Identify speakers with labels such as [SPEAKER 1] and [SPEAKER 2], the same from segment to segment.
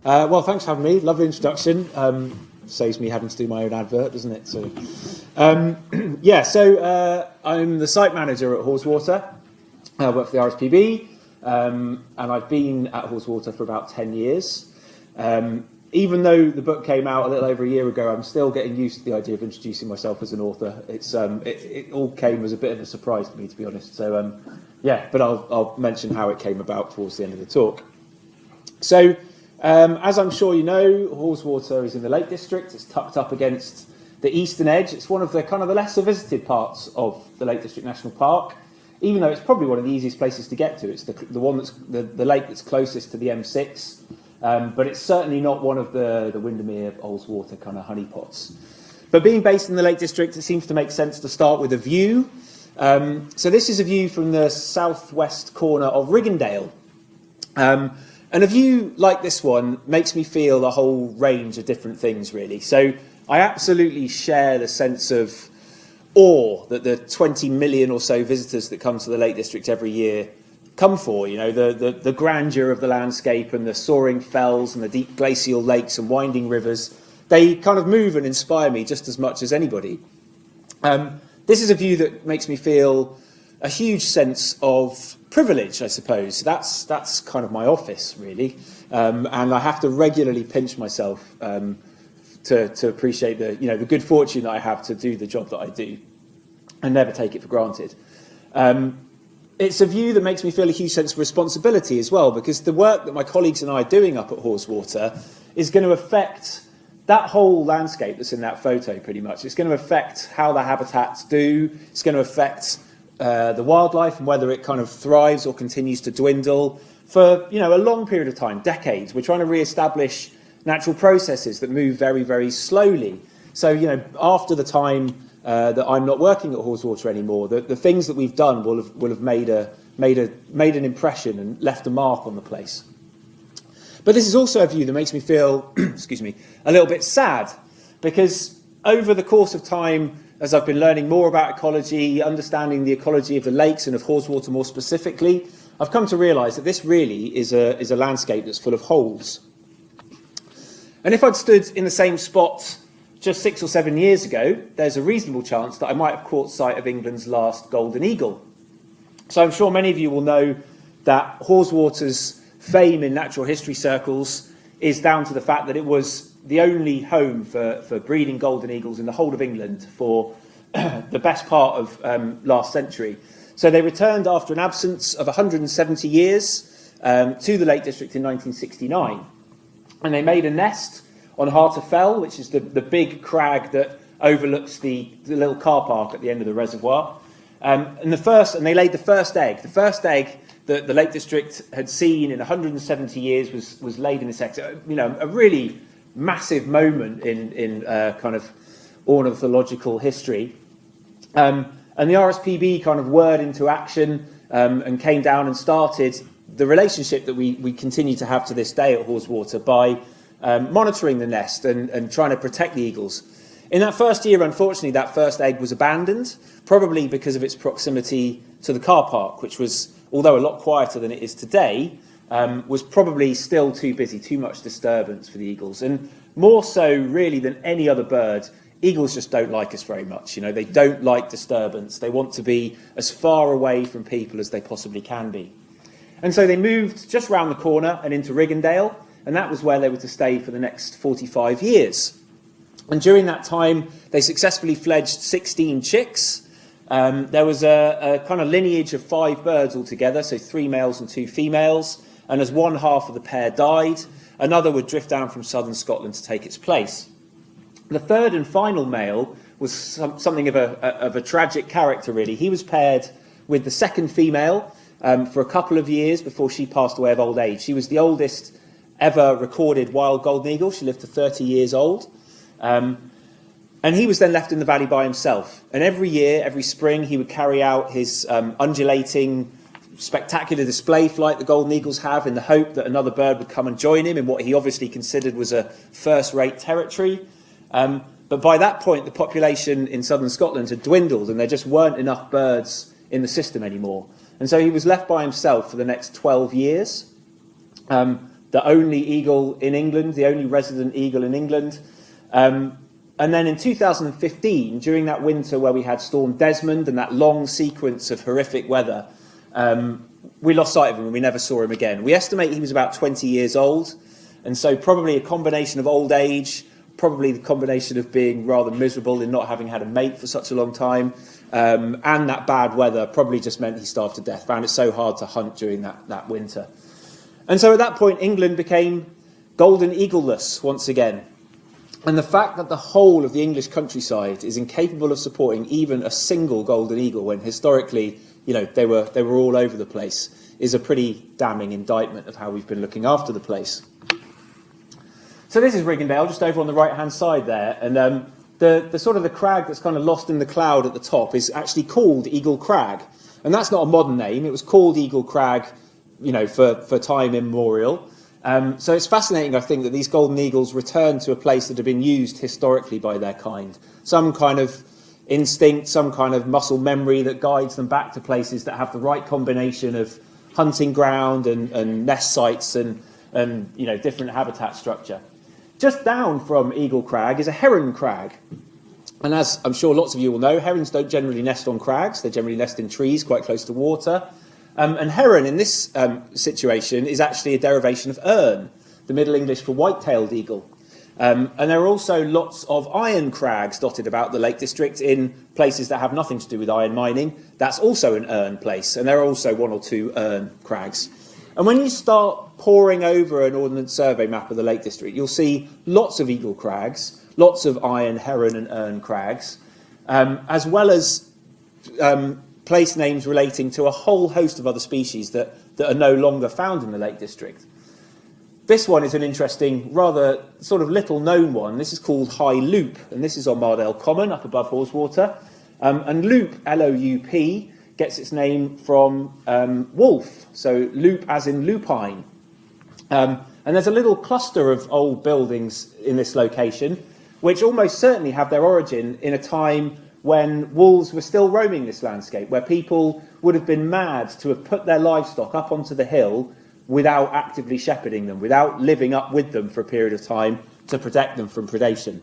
[SPEAKER 1] Well, thanks for having me. Lovely introduction. Saves me having to do my own advert, doesn't it? So, I'm the site manager at Haweswater. I work for the RSPB, and I've been at Haweswater for about 10 years. Even though the book came out a little over a year ago, I'm still getting used to the idea of introducing myself as an author. It all came as a bit of a surprise to me, to be honest. So, but I'll mention how it came about towards the end of the talk. So, as I'm sure you know, Haweswater is in the Lake District. It's tucked up against the eastern edge. It's one of the kind of the lesser visited parts of the Lake District National Park, even though it's probably one of the easiest places to get to. It's the one that's the lake that's closest to the M6, but it's certainly not one of the Windermere, Haweswater kind of honeypots. But being based in the Lake District, it seems to make sense to start with a view. So this is a view from the southwest corner of Riggindale. And a view like this one makes me feel a whole range of different things, really. So I absolutely share the sense of awe that the 20 million or so visitors that come to the Lake District every year come for. You know, the grandeur of the landscape and the soaring fells and the deep glacial lakes and winding rivers. They kind of move and inspire me just as much as anybody. This is a view that makes me feel a huge sense of privilege, I suppose. That's kind of my office, really, and I have to regularly pinch myself to appreciate the good fortune that I have to do the job that I do, and never take it for granted. It's a view that makes me feel a huge sense of responsibility as well, because the work that my colleagues and I are doing up at Haweswater is going to affect that whole landscape that's in that photo, pretty much. It's going to affect how the habitats do. It's going to affect the wildlife and whether it kind of thrives or continues to dwindle for a long period of time, decades. We're trying to re-establish natural processes that move very, very slowly. So after the time that I'm not working at Haweswater anymore, the things that we've done will have made an impression and left a mark on the place. But this is also a view that makes me feel, excuse me, a little bit sad, because over the course of time, as I've been learning more about ecology, understanding the ecology of the lakes and of Haweswater more specifically, I've come to realise that this really is a landscape that's full of holes. And if I'd stood in the same spot just 6 or 7 years ago, there's a reasonable chance that I might have caught sight of England's last golden eagle. So I'm sure many of you will know that Haweswater's fame in natural history circles is down to the fact that it was the only home for breeding golden eagles in the whole of England for the best part of last century. So they returned after an absence of 170 years to the Lake District in 1969. And they made a nest on Harter Fell, which is the big crag that overlooks the little car park at the end of the reservoir. And they laid the first egg. The first egg that the Lake District had seen in 170 years was laid in this egg. So, a really massive moment in kind of ornithological history. And the RSPB kind of whirred into action and came down and started the relationship that we continue to have to this day at Haweswater by monitoring the nest and trying to protect the eagles. In that first year, unfortunately, that first egg was abandoned, probably because of its proximity to the car park, which was, although a lot quieter than it is today, was probably still too busy, too much disturbance for the eagles. And more so, really, than any other bird, eagles just don't like us very much. They don't like disturbance. They want to be as far away from people as they possibly can be. And so they moved just round the corner and into Riggindale, and that was where they were to stay for the next 45 years. And during that time, they successfully fledged 16 chicks. There was a kind of lineage of 5 birds altogether, so 3 males and 2 females. And as one half of the pair died, another would drift down from southern Scotland to take its place. The third and final male was something of a tragic character, really. He was paired with the second female for a couple of years before she passed away of old age. She was the oldest ever recorded wild golden eagle. She lived to 30 years old. And he was then left in the valley by himself. And every year, every spring, he would carry out his undulating, spectacular display flight the golden eagles have in the hope that another bird would come and join him in what he obviously considered was a first-rate territory. But by that point, the population in southern Scotland had dwindled and there just weren't enough birds in the system anymore. And so he was left by himself for the next 12 years. the only eagle in England, the only resident eagle in England. And then in 2015, during that winter where we had Storm Desmond and that long sequence of horrific weather, we lost sight of him and we never saw him again. We estimate he was about 20 years old, and so probably a combination of old age, probably the combination of being rather miserable in not having had a mate for such a long time, and that bad weather probably just meant he starved to death, found it so hard to hunt during that winter. And so at that point, England became golden eagle-less once again. And the fact that the whole of the English countryside is incapable of supporting even a single golden eagle, when historically, they were all over the place, is a pretty damning indictment of how we've been looking after the place. So this is Riggindale, just over on the right-hand side there, and the sort of the crag that's kind of lost in the cloud at the top is actually called Eagle Crag, and that's not a modern name. It was called Eagle Crag, for time immemorial. So it's fascinating, I think, that these golden eagles return to a place that had been used historically by their kind. Some kind of instinct, some kind of muscle memory that guides them back to places that have the right combination of hunting ground and nest sites and different habitat structure. Just down from Eagle Crag is a heron crag. And as I'm sure lots of you will know, herons don't generally nest on crags. They generally nest in trees quite close to water. And heron in this situation is actually a derivation of ern, the Middle English for white-tailed eagle. And there are also lots of iron crags dotted about the Lake District in places that have nothing to do with iron mining. That's also an ern place, and there are also one or two ern crags. And when you start poring over an Ordnance Survey map of the Lake District, you'll see lots of eagle crags, lots of iron, heron and ern crags, as well as place names relating to a whole host of other species that are no longer found in the Lake District. This one is an interesting, rather sort of little known one. This is called High Loop, and this is on Mardale Common up above Haweswater. And loop, L-O-U-P, gets its name from wolf, so loop as in lupine. And there's a little cluster of old buildings in this location, which almost certainly have their origin in a time when wolves were still roaming this landscape, where people would have been mad to have put their livestock up onto the hill without actively shepherding them, without living up with them for a period of time to protect them from predation.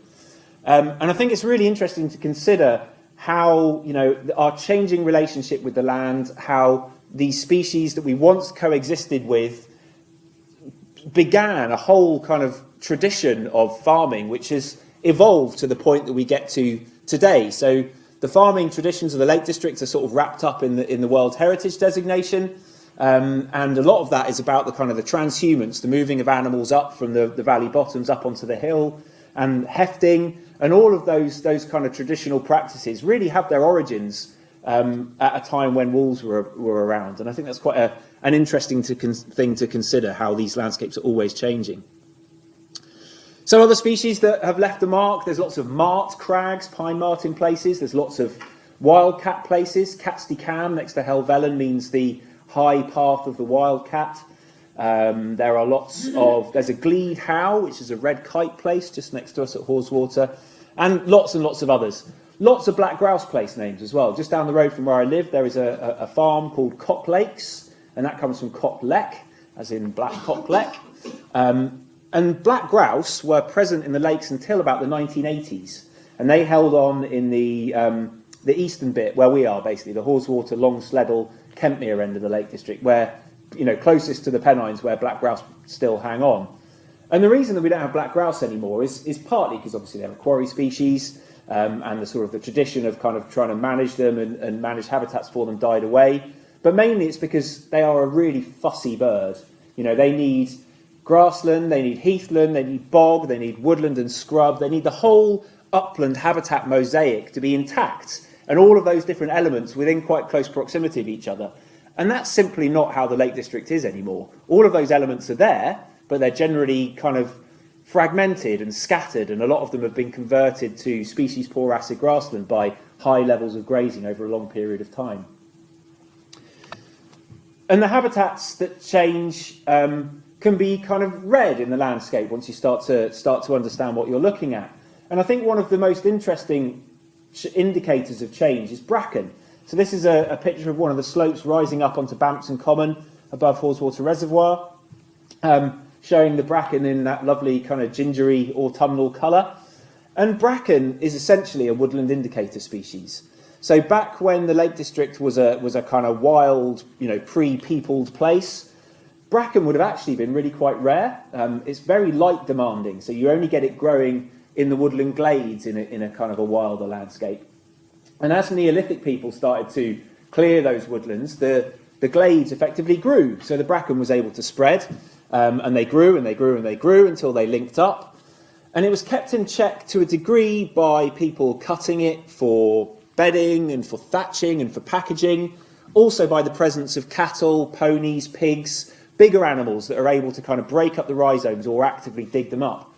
[SPEAKER 1] And I think it's really interesting to consider how, our changing relationship with the land, how these species that we once coexisted with began a whole kind of tradition of farming, which has evolved to the point that we get to today. So the farming traditions of the Lake District are sort of wrapped up in the World Heritage designation. And a lot of that is about the kind of the transhumance, the moving of animals up from the valley bottoms up onto the hill, and hefting, and all of those kind of traditional practices really have their origins at a time when wolves were around. And I think that's quite an interesting thing to consider, how these landscapes are always changing. So other species that have left a mark, there's lots of mart crags, pine marten places, there's lots of wildcat places. Cat's Cam next to Helvellyn means the high path of the wildcat. There are there's a Gleed How, which is a red kite place just next to us at Haweswater, and lots of others. Lots of black grouse place names as well. Just down the road from where I live, there is a farm called Cock Lakes, and that comes from Cock Lek, as in Black Cock Lek. And black grouse were present in the lakes until about the 1980s, and they held on in the eastern bit where we are, basically, the Haweswater, Longsleddle, Kentmere end of the Lake District, where, closest to the Pennines, where black grouse still hang on. And the reason that we don't have black grouse anymore is partly because obviously they're a quarry species, and the sort of the tradition of kind of trying to manage them and manage habitats for them died away. But mainly it's because they are a really fussy bird. They need grassland, they need heathland, they need bog, they need woodland and scrub, they need the whole upland habitat mosaic to be intact, and all of those different elements within quite close proximity of each other. And that's simply not how the Lake District is anymore. All of those elements are there, but they're generally kind of fragmented and scattered, and a lot of them have been converted to species poor acid grassland by high levels of grazing over a long period of time. And the habitats that change can be kind of read in the landscape once you start to understand what you're looking at. And I think one of the most interesting indicators of change is bracken. So this is a picture of one of the slopes rising up onto Bampton Common above Haweswater Reservoir. showing the bracken in that lovely kind of gingery autumnal colour. And bracken is essentially a woodland indicator species. So back when the Lake District was a kind of wild, pre-peopled place, bracken would have actually been really quite rare. It's very light demanding, so you only get it growing in the woodland glades in a kind of a wilder landscape. And as Neolithic people started to clear those woodlands, the glades effectively grew. So the bracken was able to spread, and they grew and they grew and they grew until they linked up. And it was kept in check to a degree by people cutting it for bedding and for thatching and for packaging, also by the presence of cattle, ponies, pigs, bigger animals that are able to kind of break up the rhizomes or actively dig them up.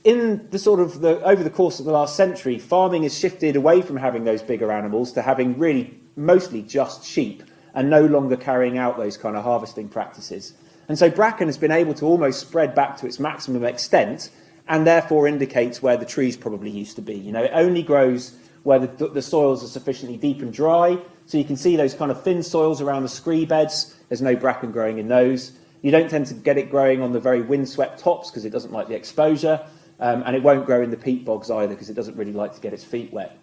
[SPEAKER 1] In over the course of the last century, farming has shifted away from having those bigger animals to having really mostly just sheep and no longer carrying out those kind of harvesting practices. And so bracken has been able to almost spread back to its maximum extent and therefore indicates where the trees probably used to be. It only grows where the soils are sufficiently deep and dry. So you can see those kind of thin soils around the scree beds. There's no bracken growing in those. You don't tend to get it growing on the very windswept tops because it doesn't like the exposure. And it won't grow in the peat bogs either because it doesn't really like to get its feet wet.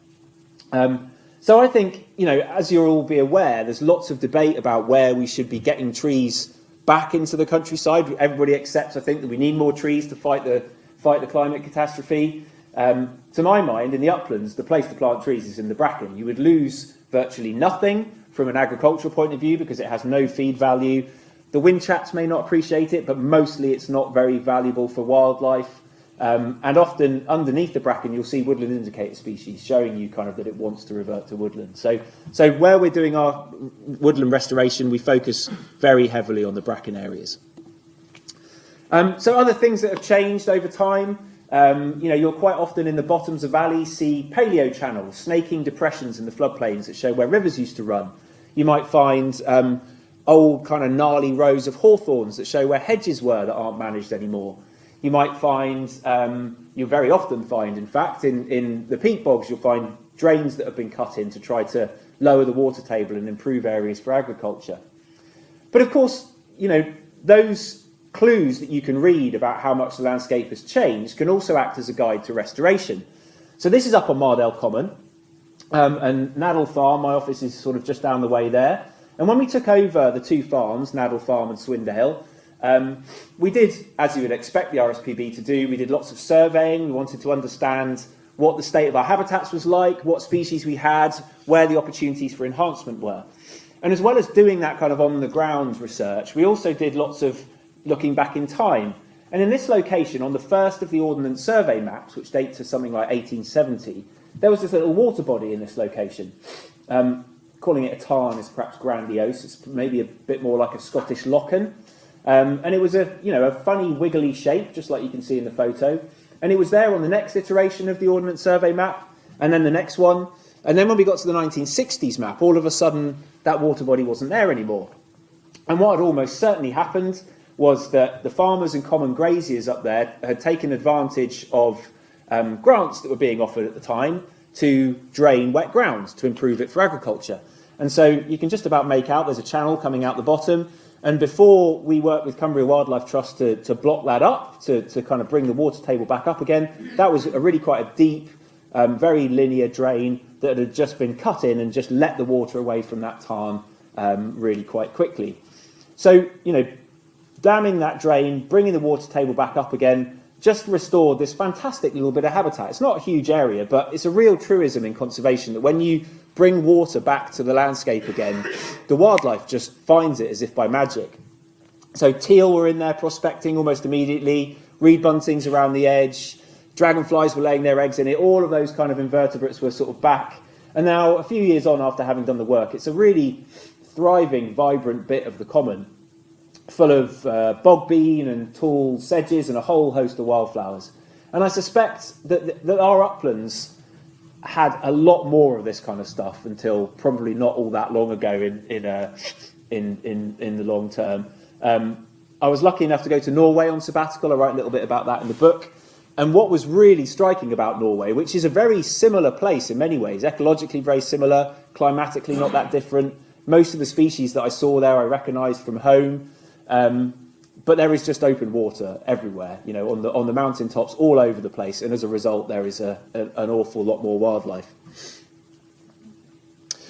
[SPEAKER 1] So I think, as you'll all be aware, there's lots of debate about where we should be getting trees back into the countryside. Everybody accepts, I think, that we need more trees to fight the climate catastrophe. To my mind, in the uplands, the place to plant trees is in the bracken. You would lose virtually nothing from an agricultural point of view because it has no feed value. The windchats may not appreciate it, but mostly it's not very valuable for wildlife. And often underneath the bracken, you'll see woodland indicator species showing you kind of that it wants to revert to woodland. So where we're doing our woodland restoration, we focus very heavily on the bracken areas. So other things that have changed over time, you'll quite often in the bottoms of valleys see paleo channels, snaking depressions in the floodplains that show where rivers used to run. You might find old kind of gnarly rows of hawthorns that show where hedges were that aren't managed anymore. You might find, you very often find, in fact, in the peat bogs, you'll find drains that have been cut in to try to lower the water table and improve areas for agriculture. But of course, those clues that you can read about how much the landscape has changed can also act as a guide to restoration. So this is up on Mardale Common, and Naddle Farm, my office is sort of just down the way there. And when we took over the two farms, Naddle Farm and Swindale, we did, as you would expect the RSPB to do, we did lots of surveying. We wanted to understand what the state of our habitats was like, what species we had, where the opportunities for enhancement were. And as well as doing that kind of on-the-ground research, we also did lots of looking back in time. And in this location, on the first of the Ordnance Survey maps, which date to something like 1870, there was this little water body in this location. Calling it a tarn is perhaps grandiose. It's maybe a bit more like a Scottish lochen. And it was a funny wiggly shape, just like you can see in the photo. And it was there on the next iteration of the Ordnance Survey map, and then the next one. And then when we got to the 1960s map, all of a sudden that water body wasn't there anymore. And what had almost certainly happened was that the farmers and common graziers up there had taken advantage of grants that were being offered at the time to drain wet ground, to improve it for agriculture. And so you can just about make out there's a channel coming out the bottom. And before we worked with Cumbria Wildlife Trust to block that up, to kind of bring the water table back up again, that was really quite a deep, very linear drain that had just been cut in and just let the water away from that tarn really quite quickly. So, damming that drain, bringing the water table back up again, just restored this fantastic little bit of habitat. It's not a huge area, but it's a real truism in conservation that when you bring water back to the landscape again, the wildlife just finds it as if by magic. So teal were in there prospecting almost immediately, reed buntings around the edge, dragonflies were laying their eggs in it, all of those kind of invertebrates were sort of back. And now, a few years on after having done the work, it's a really thriving, vibrant bit of the common, full of bog bean and tall sedges and a whole host of wildflowers. And I suspect that our uplands had a lot more of this kind of stuff until probably not all that long ago in the long term. I was lucky enough to go to Norway on sabbatical. I write a little bit about that in the book. And what was really striking about Norway, which is a very similar place in many ways, ecologically very similar, climatically not that different. Most of the species that I saw there I recognised from home. but there is just open water everywhere, on the mountain tops all over the place, and as a result there is an awful lot more wildlife.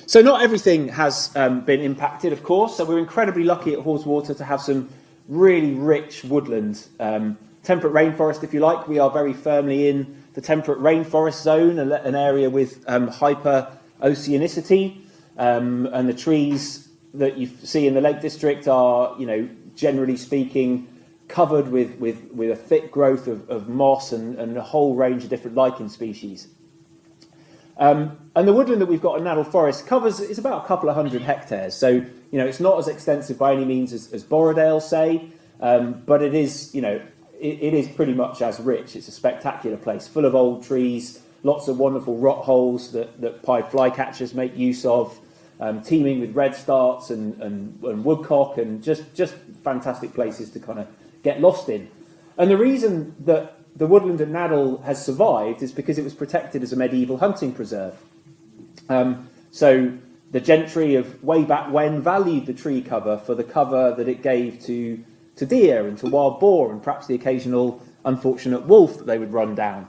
[SPEAKER 1] So not everything has been impacted, of course, so we're incredibly lucky at Haweswater to have some really rich woodland, temperate rainforest if you like. We are very firmly in the temperate rainforest zone, an area with hyper oceanicity, and the trees that you see in the Lake District are, generally speaking, covered with a thick growth of moss and a whole range of different lichen species. And the woodland that we've got in Naddle Forest is about a couple of 100 hectares. So, it's not as extensive by any means as Borrowdale, say, but it is, it is pretty much as rich. It's a spectacular place, full of old trees, lots of wonderful rot holes that pied flycatchers make use of, teeming with redstarts and woodcock, and just fantastic places to kind of get lost in. And the reason that the woodland at Naddle has survived is because it was protected as a medieval hunting preserve. So the gentry of way back when valued the tree cover for the cover that it gave to deer and to wild boar and perhaps the occasional unfortunate wolf that they would run down.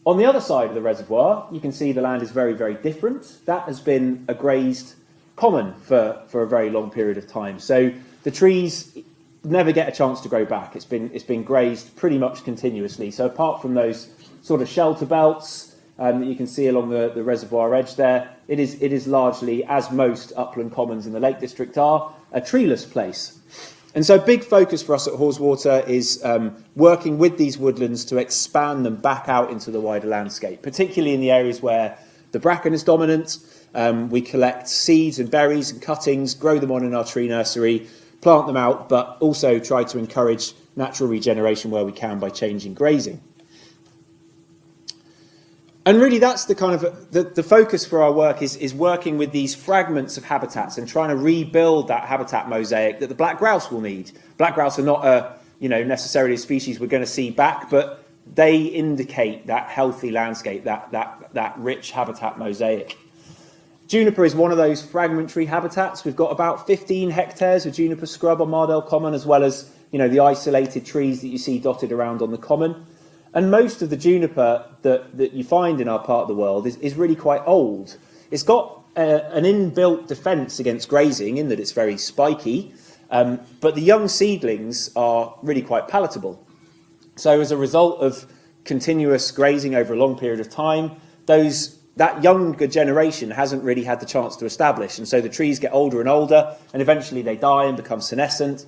[SPEAKER 1] On the other side of the reservoir, you can see the land is very, very different. That has been a grazed common for a very long period of time. So the trees never get a chance to grow back. It's been grazed pretty much continuously. So apart from those sort of shelter belts that you can see along the reservoir edge there, it is largely, as most upland commons in the Lake District are, a treeless place. And so a big focus for us at Haweswater is working with these woodlands to expand them back out into the wider landscape, particularly in the areas where the bracken is dominant. We collect seeds and berries and cuttings, grow them on in our tree nursery, plant them out, but also try to encourage natural regeneration where we can by changing grazing. And really that's the kind of the focus for our work is working with these fragments of habitats and trying to rebuild that habitat mosaic that the black grouse will need. Black grouse are not necessarily a species we're going to see back, but they indicate that healthy landscape, that rich habitat mosaic. Juniper is one of those fragmentary habitats. We've got about 15 hectares of juniper scrub on Mardale Common, as well as the isolated trees that you see dotted around on the common. And most of the juniper that you find in our part of the world is really quite old. It's got an inbuilt defence against grazing in that it's very spiky, but the young seedlings are really quite palatable. So as a result of continuous grazing over a long period of time, that younger generation hasn't really had the chance to establish, and so the trees get older and older, and eventually they die and become senescent.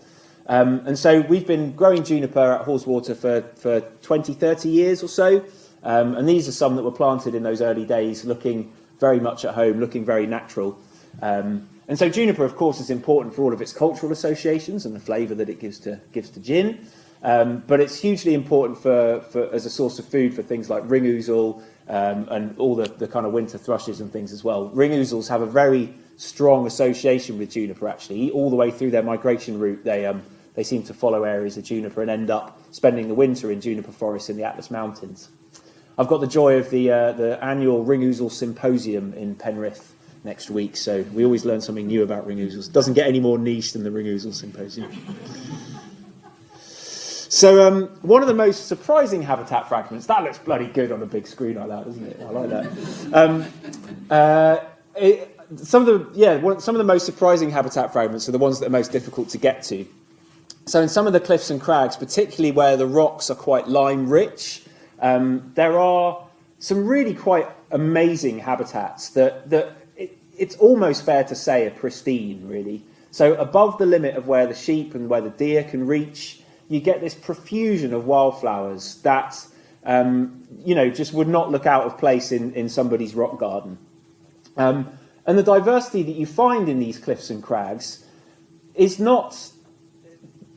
[SPEAKER 1] And so we've been growing juniper at Haweswater for 20, 30 years or so, and these are some that were planted in those early days, looking very much at home, looking very natural. And so juniper, of course, is important for all of its cultural associations and the flavour that it gives to gin, but it's hugely important for as a source of food for things like ring ouzel, and all the kind of winter thrushes and things as well. Ring ouzels have a very strong association with juniper, actually. All the way through their migration route, they seem to follow areas of juniper and end up spending the winter in juniper forests in the Atlas Mountains. I've got the joy of the annual ring ouzel symposium in Penrith next week, so we always learn something new about ring ouzels. It doesn't get any more niche than the ring ouzel symposium. So one of the most surprising habitat fragments, that looks bloody good on a big screen like that, doesn't it? I like that. Some of the most surprising habitat fragments are the ones that are most difficult to get to. So in some of the cliffs and crags, particularly where the rocks are quite lime rich, there are some really quite amazing habitats that it's almost fair to say are pristine, really. So above the limit of where the sheep and where the deer can reach, you get this profusion of wildflowers that, just would not look out of place in somebody's rock garden. And the diversity that you find in these cliffs and crags is not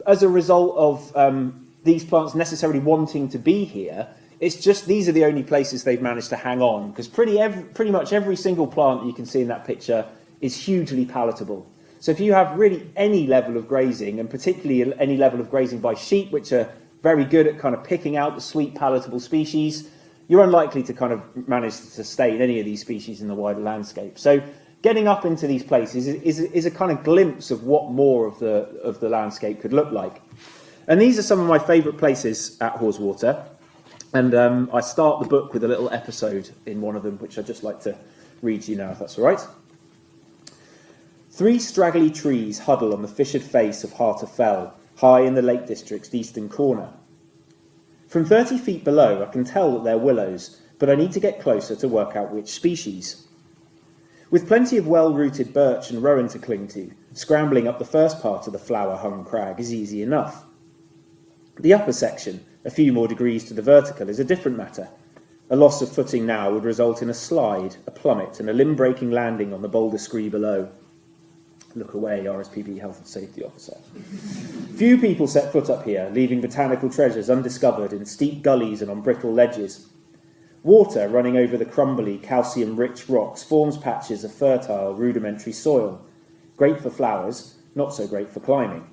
[SPEAKER 1] as a result of these plants necessarily wanting to be here. It's just these are the only places they've managed to hang on, because pretty much every single plant that you can see in that picture is hugely palatable. So if you have really any level of grazing, and particularly any level of grazing by sheep, which are very good at kind of picking out the sweet, palatable species, you're unlikely to kind of manage to sustain any of these species in the wider landscape. So getting up into these places is a kind of glimpse of what more of the landscape could look like. And these are some of my favourite places at Haweswater. And I start the book with a little episode in one of them, which I'd just like to read to you now, if that's all right. 3 straggly trees huddle on the fissured face of Harter Fell, high in the Lake District's eastern corner. From 30 feet below, I can tell that they're willows, but I need to get closer to work out which species. With plenty of well-rooted birch and rowan to cling to, scrambling up the first part of the flower-hung crag is easy enough. The upper section, a few more degrees to the vertical, is a different matter. A loss of footing now would result in a slide, a plummet, and a limb-breaking landing on the boulder scree below. Look away, RSPB Health and Safety Officer. Few people set foot up here, leaving botanical treasures undiscovered in steep gullies and on brittle ledges. Water running over the crumbly, calcium-rich rocks forms patches of fertile, rudimentary soil. Great for flowers, not so great for climbing.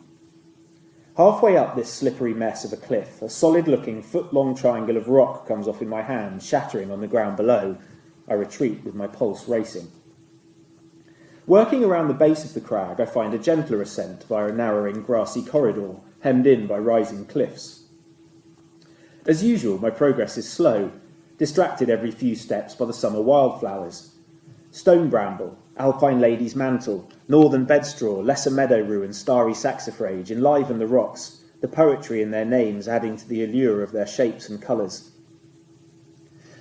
[SPEAKER 1] Halfway up this slippery mess of a cliff, a solid-looking, foot-long triangle of rock comes off in my hand, shattering on the ground below. I retreat with my pulse racing. Working around the base of the crag, I find a gentler ascent via a narrowing, grassy corridor, hemmed in by rising cliffs. As usual, my progress is slow, distracted every few steps by the summer wildflowers. Stone bramble, alpine lady's mantle, northern bedstraw, lesser meadow rue and starry saxifrage enliven the rocks, the poetry in their names adding to the allure of their shapes and colours.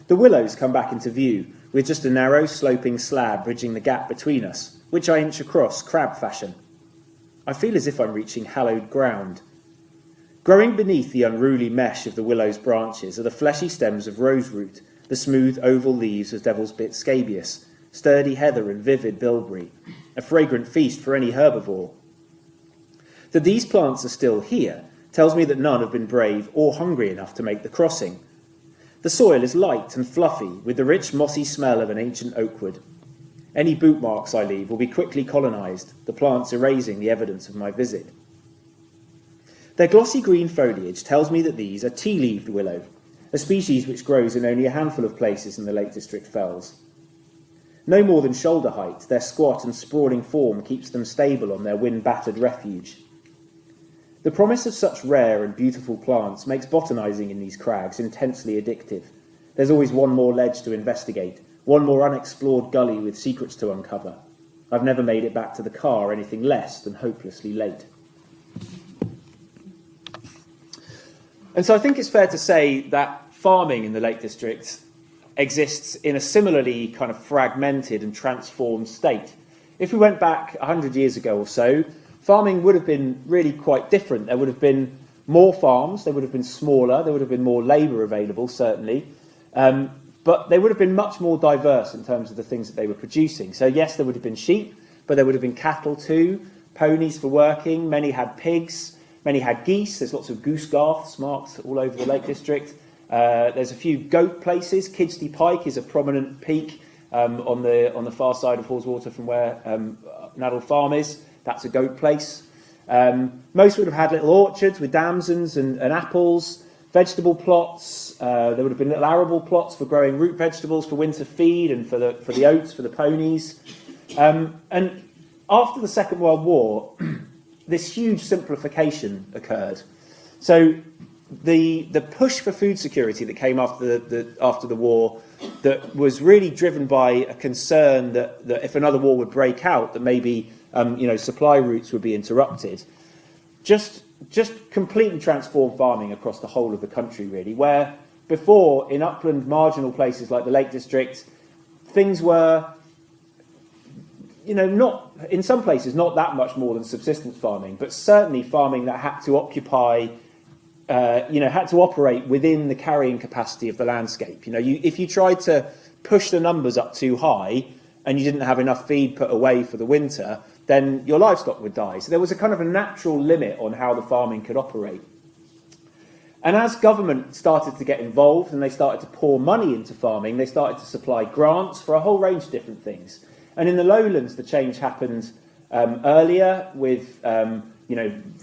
[SPEAKER 1] The willows come back into view, with just a narrow, sloping slab bridging the gap between us, which I inch across crab fashion. I feel as if I'm reaching hallowed ground. Growing beneath the unruly mesh of the willow's branches are the fleshy stems of roseroot, the smooth oval leaves of devil's bit scabious, sturdy heather and vivid bilberry, a fragrant feast for any herbivore. That these plants are still here tells me that none have been brave or hungry enough to make the crossing. The soil is light and fluffy, with the rich mossy smell of an ancient oakwood. Any boot marks I leave will be quickly colonised, the plants erasing the evidence of my visit. Their glossy green foliage tells me that these are tea-leaved willow, a species which grows in only a handful of places in the Lake District fells. No more than shoulder height, their squat and sprawling form keeps them stable on their wind-battered refuge. The promise of such rare and beautiful plants makes botanising in these crags intensely addictive. There's always one more ledge to investigate, one more unexplored gully with secrets to uncover. I've never made it back to the car anything less than hopelessly late. And so I think it's fair to say that farming in the Lake District exists in a similarly kind of fragmented and transformed state. If we went back 100 years ago or so, farming would have been really quite different. There would have been more farms, they would have been smaller, there would have been more labour available, certainly, but they would have been much more diverse in terms of the things that they were producing. So yes, there would have been sheep, but there would have been cattle too, ponies for working, many had pigs, many had geese. There's lots of goose garths marked all over the Lake District. There's a few goat places. Kidsley Pike is a prominent peak on the far side of Haweswater from where Nadell Farm is. That's a goat place. Most would have had little orchards with damsons and apples, vegetable plots. There would have been little arable plots for growing root vegetables for winter feed and for the oats for the ponies. And after the Second World War, this huge simplification occurred. So the push for food security that came after the war, that was really driven by a concern that if another war would break out, that maybe supply routes would be interrupted, just completely transformed farming across the whole of the country, really, where before, in upland marginal places like the Lake District, things were, not, in some places, not that much more than subsistence farming, but certainly farming that had to occupy, had to operate within the carrying capacity of the landscape. If you tried to push the numbers up too high and you didn't have enough feed put away for the winter, then your livestock would die. So there was a kind of a natural limit on how the farming could operate. And as government started to get involved and they started to pour money into farming, they started to supply grants for a whole range of different things. And in the lowlands, the change happened earlier with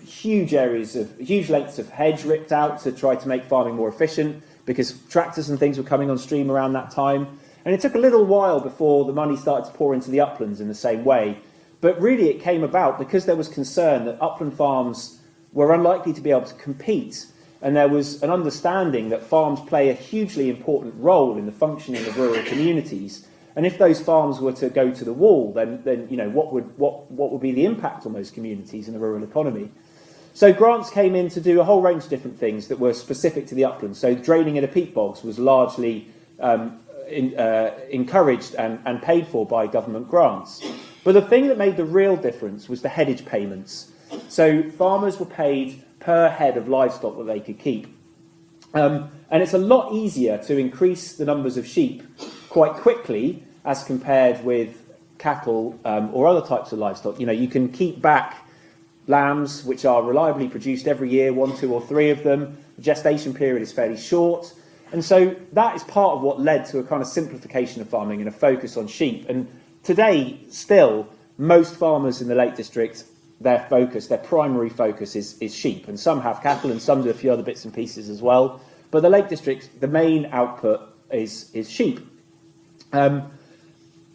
[SPEAKER 1] huge lengths of hedge ripped out to try to make farming more efficient, because tractors and things were coming on stream around that time. And it took a little while before the money started to pour into the uplands in the same way. But really it came about because there was concern that upland farms were unlikely to be able to compete. And there was an understanding that farms play a hugely important role in the functioning of rural communities. And if those farms were to go to the wall, then what would be the impact on those communities and the rural economy? So grants came in to do a whole range of different things that were specific to the uplands. So draining in a peat bogs was largely encouraged and paid for by government grants. But the thing that made the real difference was the headage payments. So farmers were paid per head of livestock that they could keep. And it's a lot easier to increase the numbers of sheep quite quickly as compared with cattle or other types of livestock. You can keep back lambs, which are reliably produced every year, 1, 2 or 3 of them. The gestation period is fairly short. And so that is part of what led to a kind of simplification of farming and a focus on sheep. And today, still, most farmers in the Lake District, their primary focus is sheep. And some have cattle and some do a few other bits and pieces as well. But the Lake District, the main output is sheep.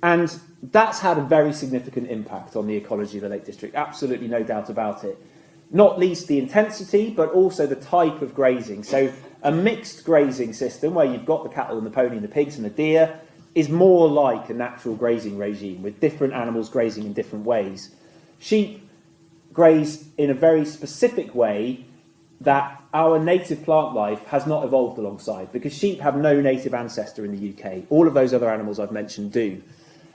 [SPEAKER 1] And that's had a very significant impact on the ecology of the Lake District, absolutely no doubt about it. Not least the intensity, but also the type of grazing. So a mixed grazing system where you've got the cattle and the pony and the pigs and the deer is more like a natural grazing regime with different animals grazing in different ways. Sheep graze in a very specific way that our native plant life has not evolved alongside, because sheep have no native ancestor in the UK. All of those other animals I've mentioned do.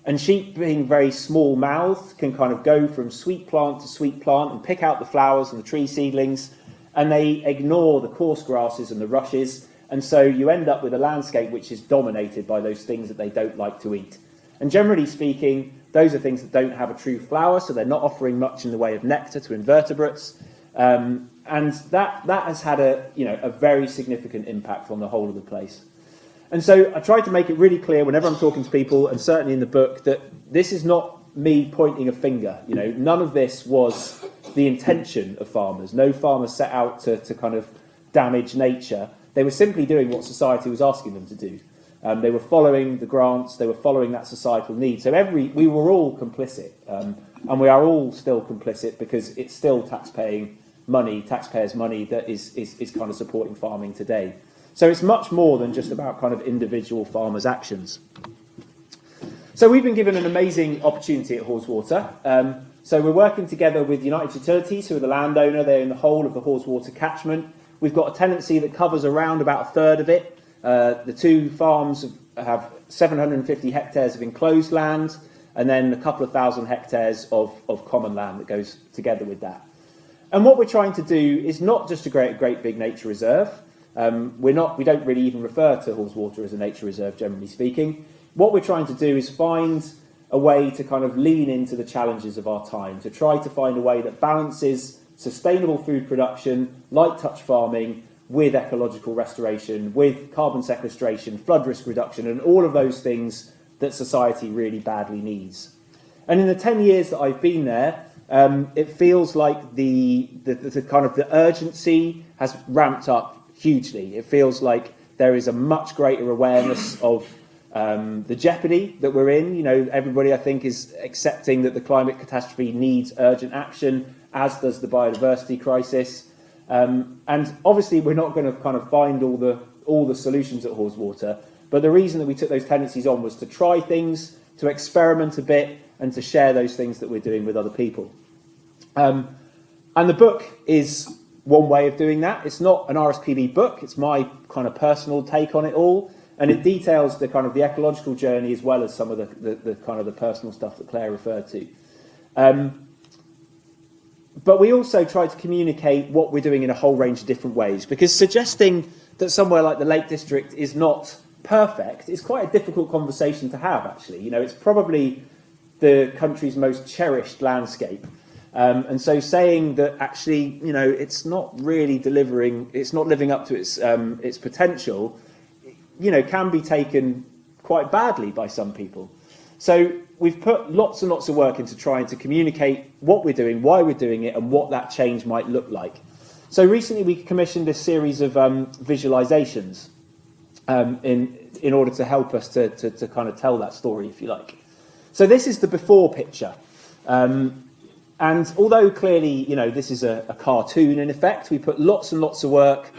[SPEAKER 1] And sheep, being very small-mouthed, can kind of go from sweet plant to sweet plant and pick out the flowers and the tree seedlings, and they ignore the coarse grasses and the rushes, and so you end up with a landscape which is dominated by those things that they don't like to eat. And generally speaking, those are things that don't have a true flower, so they're not offering much in the way of nectar to invertebrates, and that has had a very significant impact on the whole of the place. And so I tried to make it really clear whenever I'm talking to people, and certainly in the book, that this is not me pointing a finger. None of this was the intention of farmers. No farmers set out to kind of damage nature. They were simply doing what society was asking them to do. They were following the grants. They were following that societal need. So we were all complicit, and we are all still complicit because it's still taxpayers' money that is kind of supporting farming today. So it's much more than just about kind of individual farmers' actions. So we've been given an amazing opportunity at Haweswater. So we're working together with United Utilities, who are the landowner. They're in the whole of the Haweswater catchment. We've got a tenancy that covers around about a third of it. The 2 farms have 750 hectares of enclosed land, and then a couple of thousand hectares of common land that goes together with that. And what we're trying to do is not just to create a great big nature reserve. We don't really even refer to Haweswater as a nature reserve, generally speaking. What we're trying to do is find a way to kind of lean into the challenges of our time, to try to find a way that balances sustainable food production, light touch farming, with ecological restoration, with carbon sequestration, flood risk reduction, and all of those things that society really badly needs. And in the 10 years that I've been there, it feels like the kind of the urgency has ramped up hugely. It feels like there is a much greater awareness of the jeopardy that we're in. Everybody, I think, is accepting that the climate catastrophe needs urgent action, as does the biodiversity crisis. And obviously, we're not going to kind of find all the solutions at Haweswater. But the reason that we took those tenancies on was to try things, to experiment a bit, and to share those things that we're doing with other people. And the book is one way of doing that. It's not an RSPB book. It's my kind of personal take on it all. And it details the kind of the ecological journey as well as some of the kind of the personal stuff that Claire referred to. But we also try to communicate what we're doing in a whole range of different ways, because suggesting that somewhere like the Lake District is not perfect is quite a difficult conversation to have, actually. It's probably the country's most cherished landscape. And so saying that actually, it's not really delivering, it's not living up to its potential, can be taken quite badly by some people. So we've put lots and lots of work into trying to communicate what we're doing, why we're doing it, and what that change might look like. So recently we commissioned a series of visualizations in order to help us to kind of tell that story, if you like. So this is the before picture. And although clearly, this is a cartoon in effect, we put lots and lots of work